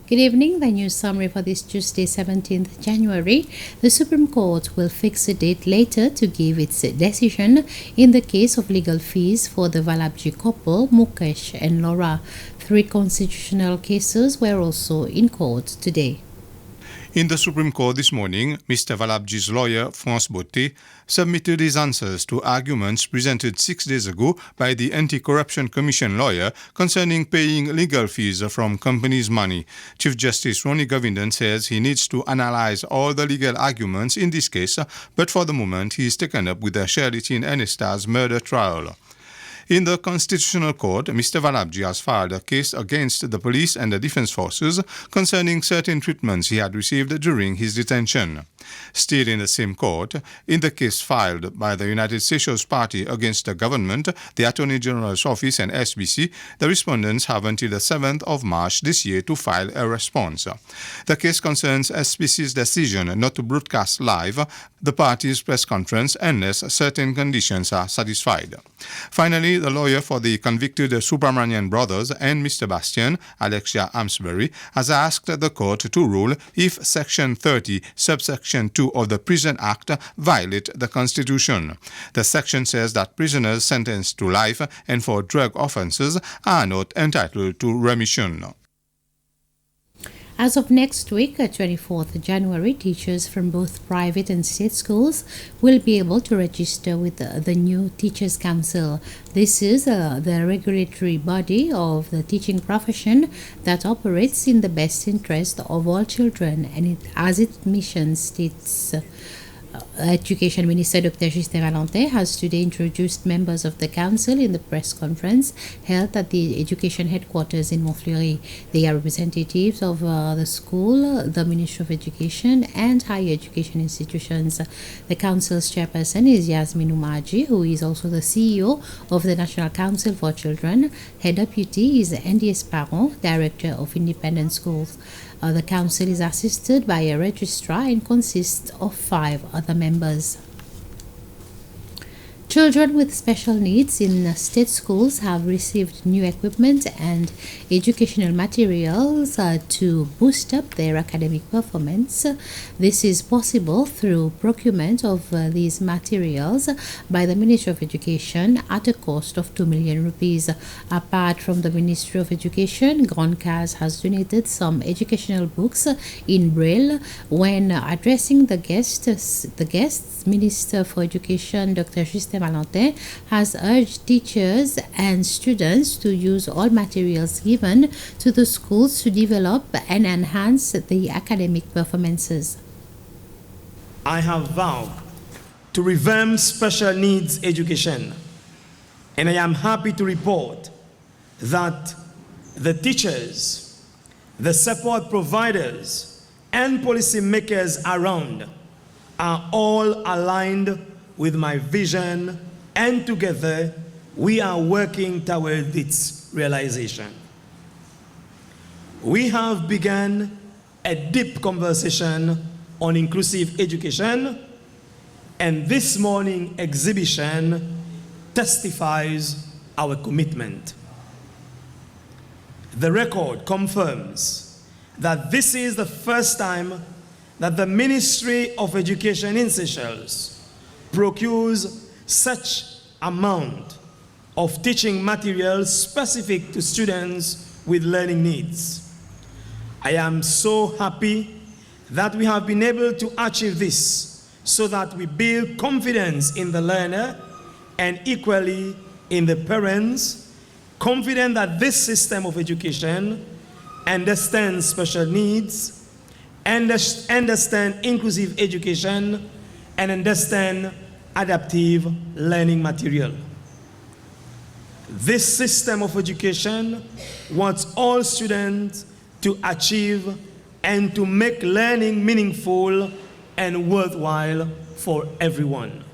Good evening. The news summary for this Tuesday, 17th January. The Supreme Court will fix a date later to give its decision in the case of legal fees for the Valabji couple, Mukesh and Laura. 3 constitutional cases were also in court today. In the Supreme Court this morning, Mr. Valabji's lawyer, France Beauté, submitted his answers to arguments presented 6 days ago by the Anti-Corruption Commission lawyer concerning paying legal fees from companies' money. Chief Justice Ronnie Govindan says he needs to analyze all the legal arguments in this case, but for the moment he is taken up with the Charity Ernesta's murder trial. In the Constitutional Court, Mr. Valabji has filed a case against the police and the defense forces concerning certain treatments he had received during his detention. Still in the same court, in the case filed by the United Socialist Party against the government, the Attorney General's Office and SBC, the respondents have until the 7th of March this year to file a response. The case concerns SBC's decision not to broadcast live the party's press conference unless certain conditions are satisfied. Finally, the lawyer for the convicted Subramanian brothers and Mr. Bastian, Alexia Amsbury, has asked the court to rule if Section 30, subsection 2 of the Prison Act violate the Constitution. The section says that prisoners sentenced to life and for drug offences are not entitled to remission. As of next week, 24th January, teachers from both private and state schools will be able to register with the new Teachers' Council. This is the regulatory body of the teaching profession that operates in the best interest of all children, and it, as its mission states, Education Minister Dr. Justin Valentin has today introduced members of the council in the press conference held at the education headquarters in Montfleury. They are representatives of the school, the Ministry of Education, and higher education institutions. The council's chairperson is Yasmin Umaji, who is also the CEO of the National Council for Children. Her deputy is Andy Esparon, Director of Independent Schools. The council is assisted by a registrar and consists of 5 other members. Children with special needs in state schools have received new equipment and educational materials to boost up their academic performance. This is possible through procurement of these materials by the Ministry of Education at a cost of 2 million rupees. Apart from the Ministry of Education, Grand Case has donated some educational books in Braille. When addressing the guests, Minister for Education Dr. Justin Valentin has urged teachers and students to use all materials given to the schools to develop and enhance the academic performances. I have vowed to revamp special needs education, and I am happy to report that the teachers, the support providers, and policymakers around are all aligned with my vision, and together we are working toward its realization. We have begun a deep conversation on inclusive education, and this morning's exhibition testifies our commitment. The record confirms that this is the first time that the Ministry of Education in Seychelles procures such amount of teaching materials specific to students with learning needs. I am so happy that we have been able to achieve this so that we build confidence in the learner and equally in the parents, confident that this system of education understands special needs, understand inclusive education, and understand adaptive learning material. This system of education wants all students to achieve and to make learning meaningful and worthwhile for everyone.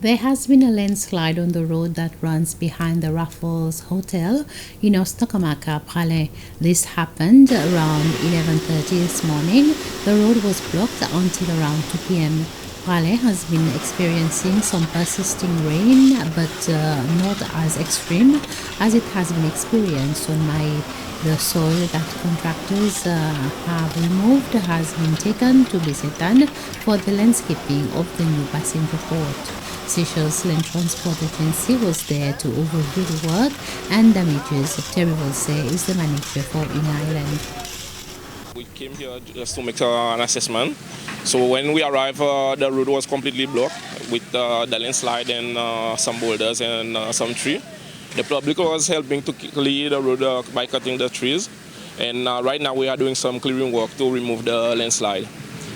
There has been a landslide on the road that runs behind the Raffles Hotel in Ostokomaka, Pralin. This happened around 11:30 this morning. The road was blocked until around 2 p.m. Raleigh has been experiencing some persisting rain, but not as extreme as it has been experienced on the soil that contractors have removed has been taken to Bisetan for the landscaping of the new passenger port. Seychelles Land Transport Agency was there to overview the work and damages. Terry Volse is the manager for In Island. We came here just to make an assessment. So when we arrived, the road was completely blocked with the landslide and some boulders and some tree. The public was helping to clear the road by cutting the trees. And right now we are doing some clearing work to remove the landslide.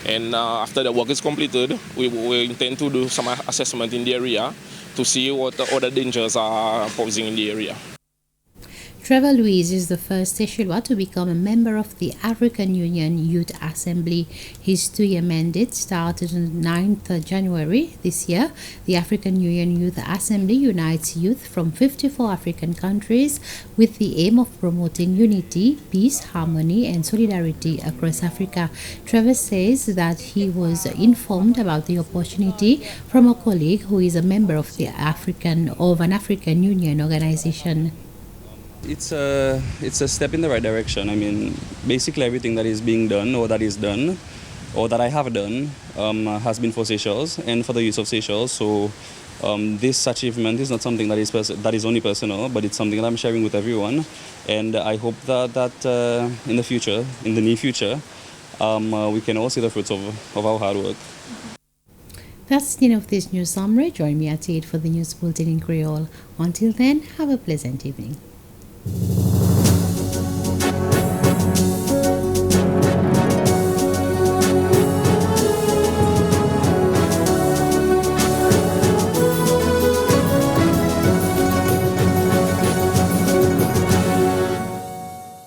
And after the work is completed, we intend to do some assessment in the area to see what other dangers are posing in the area. Trevor Louise is the first Seychellois to become a member of the African Union Youth Assembly. His two-year mandate started on 9th January this year. The African Union Youth Assembly unites youth from 54 African countries with the aim of promoting unity, peace, harmony, and solidarity across Africa. Trevor says that he was informed about the opportunity from a colleague who is a member of an African Union organization. It's a step in the right direction. I mean, basically everything that is being done or that is done or that I have done has been for Seychelles and for the youth of Seychelles. So this achievement is not something that is only personal, but it's something that I'm sharing with everyone. And I hope that in the near future, we can all see the fruits of our hard work. That's the end of this news summary. Join me at 8 for the news bulletin in Creole. Until then, have a pleasant evening.